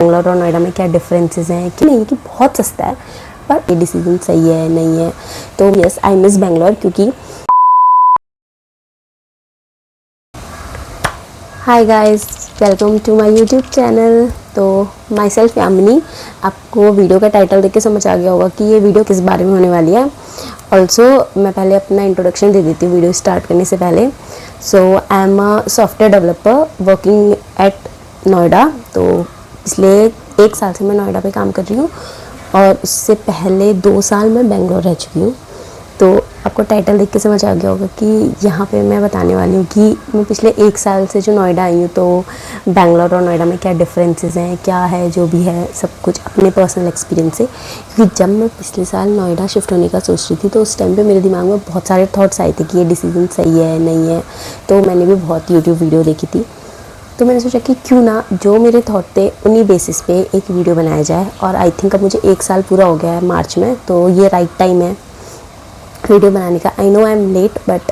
बेंगलोर और नोएडा में क्या डिफरेंसेस हैं कि नहीं कि बहुत सस्ता है, पर ये डिसीजन सही है नहीं है। तो यस, आई मिस बेंगलोर क्योंकि hi guys, welcome to my YouTube channel. तो माई सेल्फ यामिनी। आपको वीडियो का टाइटल देख के समझ आ गया होगा कि ये वीडियो किस बारे में होने वाली है। ऑल्सो मैं पहले अपना इंट्रोडक्शन दे देती हूँ वीडियो स्टार्ट करने से पहले। So I am a software developer working at Noida. तो पिछले 1 साल से मैं नोएडा पे काम कर रही हूँ और उससे पहले 2 साल मैं बेंगलोर रह चुकी हूँ। तो आपको टाइटल देख के समझ आ गया होगा कि यहाँ पे मैं बताने वाली हूँ कि मैं पिछले 1 साल से जो नोएडा आई हूँ, तो बेंगलोर और नोएडा में क्या डिफरेंसेस हैं, क्या है, जो भी है सब कुछ अपने पर्सनल एक्सपीरियंस से। क्योंकि जब मैं पिछले साल नोएडा शिफ्ट होने का सोच रही थी तो उस टाइम पे मेरे दिमाग में बहुत सारे थॉट्स आए थे कि ये डिसीजन सही है नहीं है। तो मैंने भी बहुत यूट्यूब वीडियो देखी थी, तो मैंने सोचा कि क्यों ना जो मेरे थॉट थे उन्हीं बेसिस पे एक वीडियो बनाया जाए। और आई थिंक अब मुझे 1 साल पूरा हो गया है मार्च में, तो ये राइट टाइम है वीडियो बनाने का। I know I am late but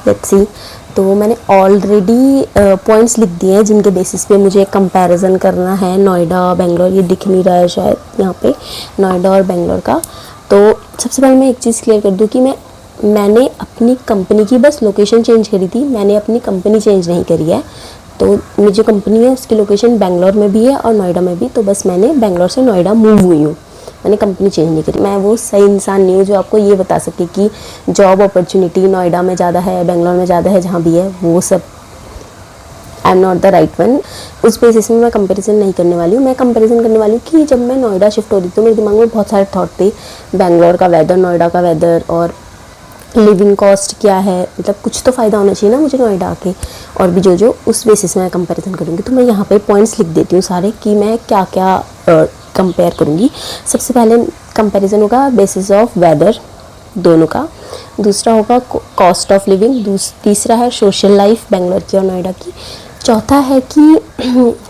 let's see. तो मैंने ऑलरेडी पॉइंट्स लिख दिए हैं जिनके बेसिस पे मुझे कंपैरिजन करना है नोएडा बेंगलोर। ये दिख नहीं रहा है शायद यहाँ पे, नोएडा और बेंगलोर का। तो सबसे पहले मैं एक चीज़ क्लियर कर दूँ कि मैंने अपनी कंपनी की बस लोकेशन चेंज करी थी, मैंने अपनी कंपनी चेंज नहीं करी है। तो मेरी जो कंपनी है उसकी लोकेशन बेंगलोर में भी है और नोएडा में भी। तो बस मैंने बेंगलोर से नोएडा मूव हुई हूँ, मैंने कंपनी चेंज नहीं करी। मैं वो सही इंसान नहीं हूँ जो आपको ये बता सके कि जॉब अपॉर्चुनिटी नोएडा में ज़्यादा है, बेंगलोर में ज़्यादा है, जहाँ भी है वो सब। I am not the right one. उस बेसिस में मैं कंपैरिजन नहीं करने वाली हूँ। मैं कंपैरिजन करने वाली हूँ कि जब मैं नोएडा शिफ्ट हो रही थी तो मेरे दिमाग में बहुत सारे थॉट थे, बेंगलोर का वेदर, नोएडा का वेदर, और लिविंग कॉस्ट क्या है, मतलब कुछ तो फ़ायदा होना चाहिए ना मुझे नोएडा आके, और भी जो उस बेसिस में मैं कंपैरिजन करूँगी। तो मैं यहाँ पे पॉइंट्स लिख देती हूँ सारे कि मैं क्या क्या कंपेयर करूँगी। सबसे पहले कंपैरिजन होगा बेसिस ऑफ वेदर दोनों का, दूसरा होगा कॉस्ट ऑफ लिविंग, तीसरा है सोशल लाइफ बेंगलोर की और नोएडा की, चौथा है कि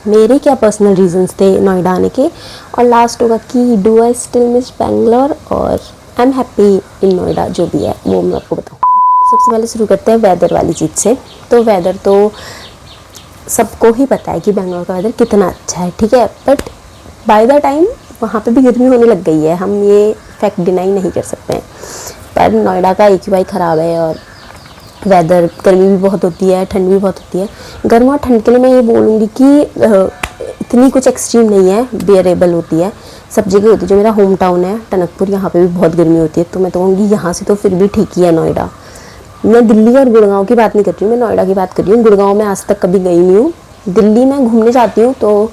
मेरे क्या पर्सनल रीजंस थे नोएडा आने के, और लास्ट होगा कि do I still miss Bangalore और I am happy in Noida, जो भी है वो मैं आपको बताऊँ। सबसे पहले शुरू करते हैं वेदर वाली चीज़ से। तो वेदर तो सबको ही पता है कि बेंगलोर का वेदर कितना अच्छा है, ठीक है, बट बाय द टाइम वहाँ पे भी गर्मी होने लग गई है, हम ये फैक्ट डिनाई नहीं कर सकते हैं। पर नोएडा का AQI ख़राब है और वेदर, गर्मी भी बहुत होती है, ठंड भी बहुत होती है। गर्म और ठंड के लिए मैं ये बोलूँगी कि इतनी कुछ एक्सट्रीम नहीं है, बेयरेबल होती है, सब जगह होती है। जो मेरा होम टाउन है टनकपुर, यहाँ पे भी बहुत गर्मी होती है, तो मैं तो कहूँगी यहाँ से तो फिर भी ठीक ही है नोएडा। मैं दिल्ली और गुड़गांव की बात नहीं कर रही हूँ, मैं नोएडा की बात कर रही हूँ। गुड़गांव में आज तक कभी गई नहीं हूँ, दिल्ली में घूमने जाती हूँ तो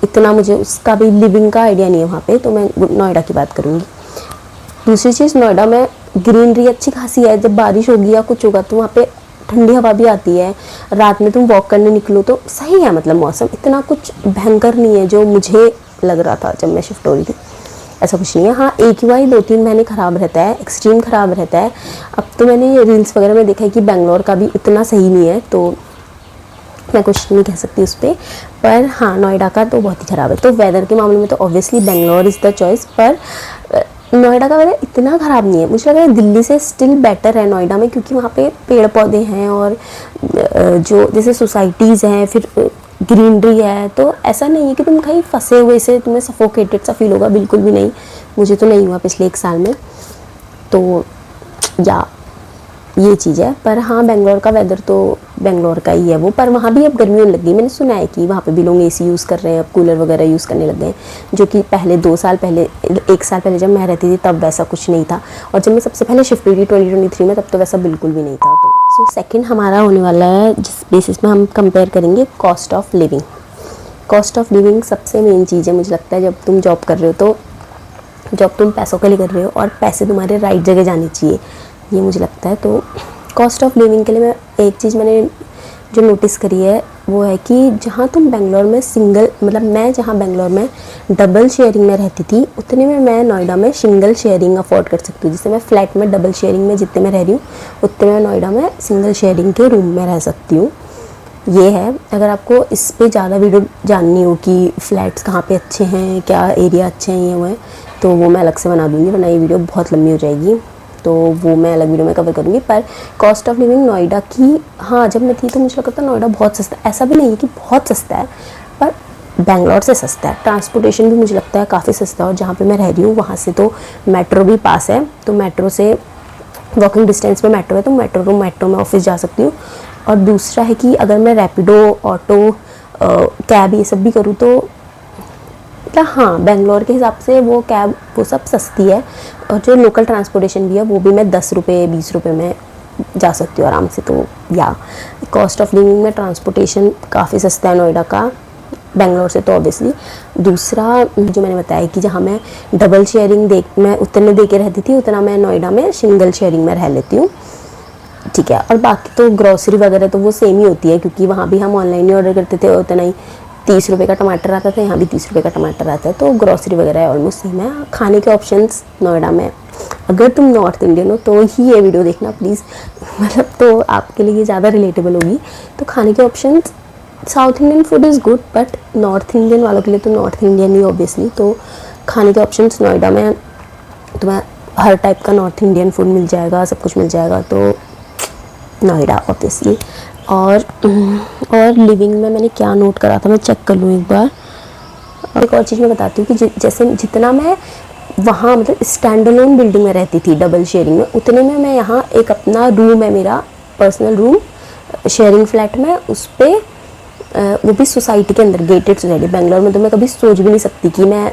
इतना मुझे उसका भी लिविंग का आइडिया नहीं है वहाँ पे, तो मैं नोएडा की बात करूँगी। दूसरी चीज़, नोएडा में ग्रीनरी अच्छी खासी है, जब बारिश होगी या कुछ होगा तो वहाँ पे ठंडी हवा भी आती है, रात में तुम वॉक करने निकलो तो सही है, मतलब मौसम इतना कुछ भयंकर नहीं है जो मुझे लग रहा था जब मैं शिफ्ट हो रही थी, ऐसा कुछ नहीं है। हाँ, AQI 2-3 महीने ख़राब रहता है, एक्सट्रीम ख़राब रहता है। अब तो मैंने रील्स वगैरह में देखा है कि बेंगलोर का भी उतना सही नहीं है, तो मैं कुछ नहीं कह सकती उस पर हाँ नोएडा का तो बहुत ही ख़राब है। तो वेदर के मामले में तो obviously Bangalore is the choice, पर नोएडा का वेदर इतना ख़राब नहीं है, मुझे लग रहा है दिल्ली से स्टिल बेटर है नोएडा में, क्योंकि वहाँ पे पेड़ पौधे हैं और जो जैसे सोसाइटीज़ हैं, फिर ग्रीनरी है, तो ऐसा नहीं है कि तुम कहीं फंसे हुए से तुम्हें सफोकेटेड सा फील होगा, बिल्कुल भी नहीं। मुझे तो नहीं हुआ पिछले 1 साल में, तो या ये चीज़ है। पर हाँ, बेंगलोर का वेदर तो बेंगलोर का ही है वो, पर वहाँ भी अब गर्मी होने लग गई। मैंने सुना है कि वहाँ पे भी लोग AC यूज़ कर रहे हैं, अब कूलर वगैरह यूज़ करने लग गए हैं, जो कि पहले 2 साल पहले, 1 साल पहले जब मैं रहती थी तब वैसा कुछ नहीं था, और जब मैं सबसे पहले शिफ्ट हुई थी 2023 में तब तो वैसा बिल्कुल भी नहीं था। तो सो सेकेंड हमारा होने वाला है जिस बेसिस में हम कंपेयर करेंगे cost of living. Cost of living सबसे मेन चीज़ है मुझे लगता है। जब तुम जॉब कर रहे हो तो जॉब तुम पैसों के लिए कर रहे हो और पैसे तुम्हारे राइट जगह जाने चाहिए, ये मुझे लगता है। तो कॉस्ट ऑफ लिविंग के लिए मैं एक चीज़ मैंने जो नोटिस करी है वो है कि जहाँ तुम बेंगलोर में सिंगल, मतलब मैं जहाँ बेंगलोर में डबल शेयरिंग में रहती थी उतने में मैं नोएडा में सिंगल शेयरिंग अफोर्ड कर सकती हूँ। जैसे मैं फ्लैट में डबल शेयरिंग में जितने में रह रही हूँ उतने में नोएडा में सिंगल शेयरिंग के रूम में रह सकती हूँ। ये है। अगर आपको इस पे ज़्यादा वीडियो जाननी हो कि फ्लैट्स कहाँ पे अच्छे हैं, क्या एरिया अच्छे हैं, ये वो है, तो वो मैं अलग से बना दूँगी, वरना ये वीडियो बहुत लंबी हो जाएगी, तो वो मैं अलग वीडियो में कवर करूँगी। पर कॉस्ट ऑफ लिविंग नोएडा की, हाँ जब मैं थी तो मुझे लगता था नोएडा बहुत सस्ता, ऐसा भी नहीं है कि बहुत सस्ता है, पर बेंगलोर से सस्ता है। ट्रांसपोर्टेशन भी मुझे लगता है काफ़ी सस्ता है, और जहाँ पे मैं रह रही हूँ वहाँ से तो मेट्रो भी पास है, तो मेट्रो से वॉकिंग डिस्टेंस पे मेट्रो है, तो मेट्रो में ऑफिस जा सकती हूँ। और दूसरा है कि अगर मैं रैपिडो, ऑटो, कैब ये सब भी करूँ तो मतलब हाँ, बेंगलोर के हिसाब से वो कैब वो सब सस्ती है, और जो लोकल ट्रांसपोर्टेशन भी है वो भी मैं 10 रुपये 20 रुपये में जा सकती हूँ आराम से। तो या कॉस्ट ऑफ लिविंग में ट्रांसपोर्टेशन काफ़ी सस्ता है नोएडा का, बेंगलोर से तो ऑब्वियसली। दूसरा जो मैंने बताया कि जहाँ मैं डबल शेयरिंग मैं उतने दे के रहती थी, उतना मैं नोएडा में सिंगल शेयरिंग में रह लेती हूँ, ठीक है। और बाकी तो ग्रॉसरी वगैरह तो वो सेम ही होती है, क्योंकि वहाँ भी हम ऑनलाइन ही ऑर्डर करते थे, उतना ही 30 रुपये का टमाटर आता था, यहाँ भी 30 रुपये का टमाटर आता है, तो ग्रॉसरी वगैरह ऑलमोस्ट सेम है। खाने के ऑप्शंस नोएडा में, अगर तुम नॉर्थ इंडियन हो तो ही ये वीडियो देखना प्लीज़, मतलब तो आपके लिए ज़्यादा रिलेटेबल होगी। तो खाने के options, south Indian food is good, but north Indian वालों के लिए तो नॉर्थ इंडियन ही ऑब्वियसली। तो खाने के ऑप्शंस नोएडा में तुम्हें हर टाइप का नॉर्थ इंडियन फूड मिल जाएगा, सब कुछ मिल जाएगा, तो नोएडा ऑब्वियसली। और लिविंग में मैंने क्या नोट करा था, मैं चेक कर लूँ एक बार। और एक और चीज़ मैं बताती हूँ कि जैसे जितना मैं वहाँ मतलब स्टैंड अलोन बिल्डिंग में रहती थी डबल शेयरिंग में, उतने में मैं यहाँ एक अपना रूम है, मेरा पर्सनल रूम शेयरिंग फ्लैट में, उस पर वो भी सोसाइटी के अंदर, गेटेड सोसाइटी। बेंगलोर में तो मैं कभी सोच भी नहीं सकती कि मैं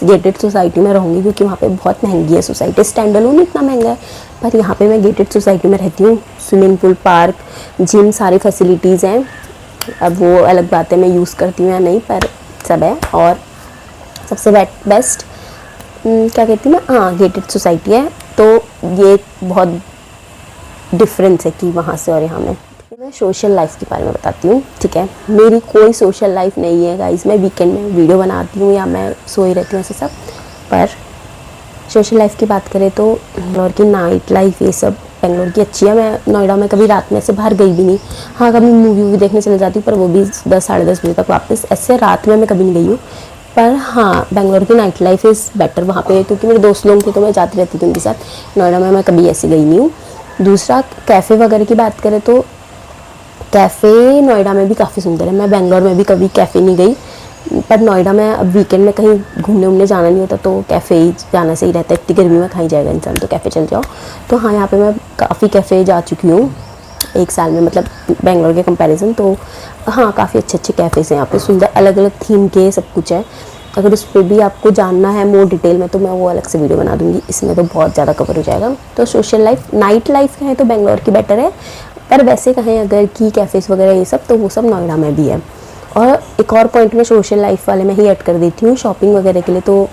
गेटेड सोसाइटी में रहूँगी, क्योंकि वहाँ पे बहुत महंगी है सोसाइटी, स्टैंड अलोन इतना महंगा है। पर यहाँ पे मैं गेटेड सोसाइटी में रहती हूँ, स्विमिंग पूल, पार्क, जिम, सारी फैसिलिटीज़ हैं। अब वो अलग बात है मैं यूज़ करती हूँ या नहीं, पर सब है। और सबसे बेस्ट क्या कहती हूँ मैं, हाँ, गेटेड सोसाइटी है, तो ये बहुत डिफरेंस है कि वहाँ से और यहाँ में। मैं सोशल लाइफ के बारे में बताती हूँ, ठीक है। मेरी कोई सोशल लाइफ नहीं है गाइस, मैं वीकेंड में वीडियो बनाती हूँ या मैं सोई रहती हूँ ऐसे सब। पर सोशल लाइफ की बात करें तो बेंगलोर की नाइट लाइफ ये सब बेंगलोर की अच्छी है। मैं नोएडा में कभी रात में से बाहर गई भी नहीं, हाँ कभी मूवी देखने चले जाती हूँ, पर वो भी 10 साढ़े 10 बजे तक वापस, ऐसे रात में मैं कभी नहीं गई हूँ। पर हाँ, बेंगलोर की नाइट लाइफ इज़ बेटर वहाँ पे, क्योंकि मेरे दोस्त लोग थे तो मैं जाती रहती थी उनके साथ। नोएडा में मैं कभी ऐसे गई नहीं हूँ। दूसरा, कैफ़े वगैरह की बात करें तो कैफ़े नोएडा में भी काफ़ी सुंदर है। मैं बेंगलोर में भी कभी कैफ़े नहीं गई, पर नोएडा में अब वीकेंड में कहीं घूमने जाना नहीं होता तो कैफ़े ही जाना सही रहता है। इतनी गर्मी में कहीं जाएगा इंसान, तो कैफ़े चल जाओ। तो हाँ, यहाँ पे मैं काफ़ी कैफ़े जा चुकी हूँ 1 साल में, मतलब बेंगलोर के कंपैरिजन। तो हाँ, काफ़ी अच्छे कैफ़ेज़ हैं यहाँ पे, सुंदर, अलग अलग थीम के सब कुछ है। अगर उस पर भी आपको जानना है मोर डिटेल में तो मैं वो अलग से वीडियो बना दूँगी, इसमें तो बहुत ज़्यादा कवर हो जाएगा। तो सोशल लाइफ, नाइट लाइफ कहें तो बेंगलोर की बेटर है, पर वैसे कहें अगर कि कैफ़ेज़ वगैरह ये सब, तो वो सब नोएडा में भी है। और एक और पॉइंट में सोशल लाइफ वाले में ही ऐड कर देती हूँ, शॉपिंग वगैरह के लिए तो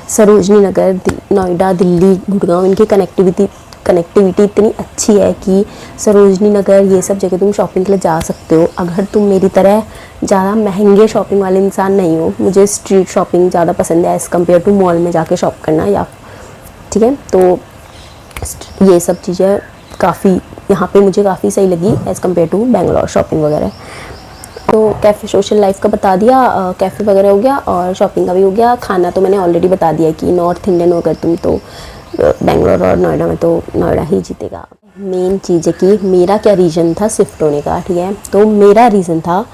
सरोजनी नगर, नोएडा, दिल्ली, गुड़गांव, इनकी कनेक्टिविटी इतनी अच्छी है कि सरोजनी नगर ये सब जगह तुम शॉपिंग के लिए जा सकते हो। अगर तुम मेरी तरह ज़्यादा महंगे शॉपिंग वाले इंसान नहीं हो, मुझे स्ट्रीट शॉपिंग ज़्यादा पसंद है एज़ कम्पेयर टू मॉल में जाके शॉप करना, या ठीक है। तो ये सब चीज़ें काफ़ी यहाँ पे मुझे काफ़ी सही लगी as compared to Bangalore shopping वगैरह। तो कैफ़े, सोशल लाइफ का बता दिया, कैफ़े वगैरह हो गया, और शॉपिंग का भी हो गया। खाना तो मैंने ऑलरेडी बता दिया कि नॉर्थ इंडियन हो अगर तुम तो बेंगलोर और नोएडा में तो नोएडा ही जीतेगा। मेन चीज़ है कि मेरा क्या रीज़न था शिफ्ट होने का, ठीक है। तो मेरा रीज़न था,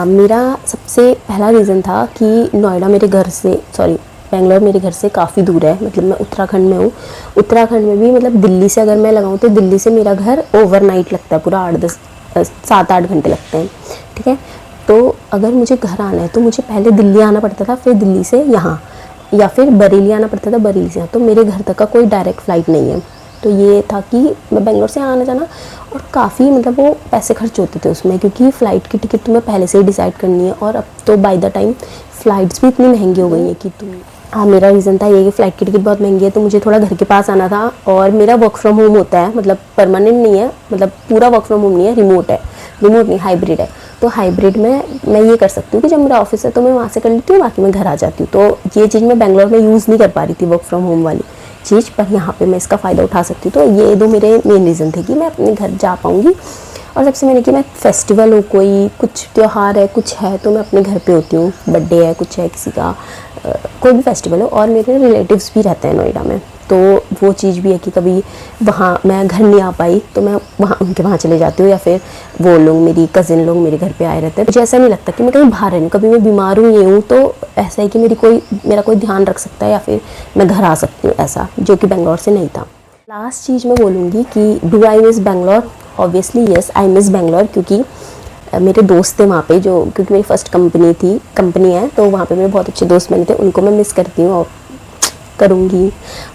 मेरा सबसे पहला रीज़न था कि नोएडा मेरे घर से, बेंगलोर मेरे घर से काफ़ी दूर है, मतलब मैं उत्तराखंड में हूँ। उत्तराखंड में भी मतलब दिल्ली से अगर मैं लगाऊँ तो दिल्ली से मेरा घर ओवरनाइट लगता है, पूरा 7-8 घंटे लगते हैं, ठीक है। तो अगर मुझे घर आना है तो मुझे पहले दिल्ली आना पड़ता था, फिर दिल्ली से यहाँ, या फिर बरेली आना पड़ता था, बरेली से यहाँ। तो मेरे घर तक का कोई डायरेक्ट फ़्लाइट नहीं है। तो ये था कि मैं बेंगलोर से आना जाना, और काफ़ी मतलब वो पैसे खर्च होते थे उसमें, क्योंकि फ़्लाइट की टिकट तुम्हें पहले से ही डिसाइड करनी है, और अब तो बाय द टाइम फ़्लाइट्स भी इतनी महंगी हो गई हैं कि तुम, हाँ, मेरा रीज़न था ये कि फ़्लाइट की टिकट बहुत महंगी है, तो मुझे थोड़ा घर के पास आना था। और मेरा वर्क फ्रॉम होम होता है, मतलब परमानेंट नहीं है, मतलब पूरा वर्क फ्रॉम होम नहीं है, रिमोट नहीं, हाइब्रिड है। तो हाइब्रिड में मैं ये कर सकती हूँ कि जब मेरा ऑफिस है तो मैं वहाँ से कर लेती हूँ, बाकी मैं घर आ जाती हूँ। तो ये चीज़ मैं बेंगलोर में यूज़ नहीं कर पा रही थी, वर्क फ्रॉम होम वाली चीज़, पर यहाँ पे मैं इसका फ़ायदा उठा सकती हूँ। तो ये 2 मेरे मेन रीज़न थे कि मैं अपने घर जा पाऊँगी। और सबसे मैंने कि मैं फेस्टिवल हो, कोई कुछ त्यौहार है, कुछ है, तो मैं अपने घर पे होती हूँ। बर्थडे है, कुछ है किसी का, कोई भी फेस्टिवल हो। और मेरे रिलेटिव्स भी रहते हैं नोएडा में, तो वो चीज़ भी है कि कभी वहाँ मैं घर नहीं आ पाई तो मैं वहाँ उनके वहाँ चले जाती हूँ, या फिर वो लोग मेरी कज़िन लोग मेरे घर पे आए रहते हैं। मुझे ऐसा नहीं लगता कि मैं कहीं बाहर रही हूँ, कभी मैं बीमार हूँ ये हूँ तो ऐसा है कि मेरा कोई ध्यान रख सकता है या फिर मैं घर आ सकती हूँ, ऐसा, जो कि बेंगलोर से नहीं था। लास्ट चीज़ मैं बोलूँगी कि do I miss Bangalore? Obviously yes, I miss Bangalore, क्योंकि मेरे दोस्त थे वहाँ पे, जो क्योंकि मेरी फर्स्ट कंपनी है, तो वहाँ पे मेरे बहुत अच्छे दोस्त बने थे, उनको मैं मिस करती हूँ और करूँगी।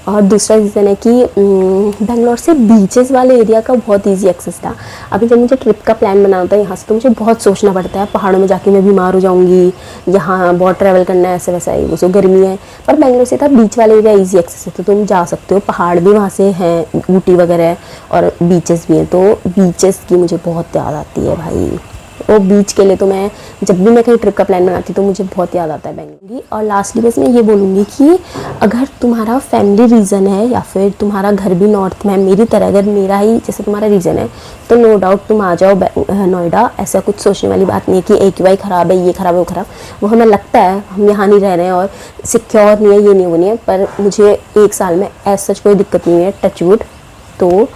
और दूसरा रीज़न है कि बेंगलोर से बीचेस वाले एरिया का बहुत इजी एक्सेस था। अभी जब मुझे ट्रिप का प्लान बनाना होता है यहाँ से, तो मुझे बहुत सोचना पड़ता है, पहाड़ों में जाके मैं बीमार हो जाऊँगी, यहाँ बहुत ट्रैवल करना है, ऐसा वैसा है, वो गर्मी है। पर बेंगलोर से था बीच वाले एरिया ईजी एक्सेस है, तो तुम जा सकते हो, पहाड़ भी वहाँ से हैं, ऊटी वगैरह है, और बीचेस भी हैं। तो बीचेस की मुझे बहुत याद आती है भाई, वो बीच के लिए तो मैं जब भी मैं कहीं ट्रिप का प्लान बनाती तो मुझे बहुत याद आता है बेंगलोर। और लास्टली बस मैं ये बोलूँगी कि अगर तुम्हारा फैमिली रीज़न है या फिर तुम्हारा घर भी नॉर्थ में है मेरी तरह, अगर मेरा ही जैसे तुम्हारा रीज़न है, तो नो डाउट तुम आ जाओ नोएडा। ऐसा कुछ सोचने वाली बात नहीं है कि AQI ख़राब है, ये ख़राब है, वो ख़राब। वो हमें लगता है हम यहाँ नहीं रह रहे हैं और सिक्योर नहीं है, ये नहीं वो नहीं है, पर मुझे 1 साल में ऐसा कोई दिक्कत नहीं है, टचवुड। तो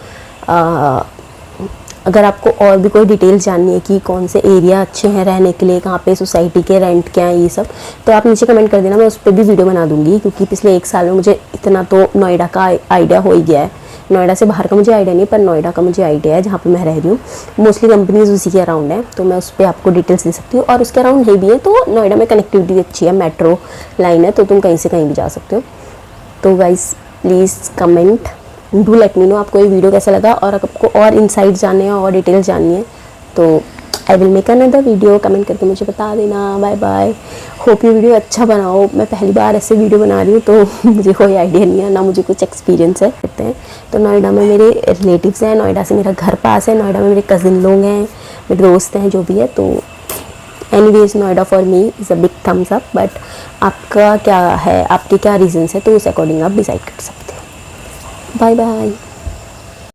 अगर आपको और भी कोई डिटेल्स जाननी है कि कौन से एरिया अच्छे हैं रहने के लिए, कहाँ पे सोसाइटी के रेंट क्या है, ये सब, तो आप नीचे कमेंट कर देना, मैं उस पर भी वीडियो बना दूँगी। क्योंकि पिछले 1 साल में मुझे इतना तो नोएडा का आइडिया हो ही गया है। नोएडा से बाहर का मुझे आइडिया नहीं, पर नोएडा का मुझे आइडिया है, जहाँ पर मैं रह रही हूँ। मोस्टली कंपनीज उसी के अराउंड है, तो मैं उस पर आपको डिटेल्स दे सकती हूँ। और उसके अराउंड नहीं भी है तो नोएडा में कनेक्टिविटी अच्छी है, मेट्रो लाइन है, तो तुम कहीं से कहीं भी जा सकते हो। तो guys please comment, do let me know आपको ये वीडियो कैसा लगा, और आपको और इनसाइट जानने हैं और डिटेल्स जाननी है तो I will make another video. Comment करके मुझे बता देना। Bye bye. होप ये वीडियो अच्छा बनाओ। मैं पहली बार ऐसे वीडियो बना रही हूँ तो मुझे कोई आइडिया नहीं है, ना मुझे कुछ एक्सपीरियंस है। कहते हैं तो नोएडा में मेरे रिलेटिव्स हैं, नोएडा से मेरा घर पास है, नोएडा में मेरे कज़िन लोग हैं, मेरे दोस्त हैं, जो भी है। तो anyways Noida for me is a big thumbs up. But आपका क्या है, आपके क्या रीजंस है, तो उस अकॉर्डिंग आप डिसाइड कर सकते हैं। Bye bye.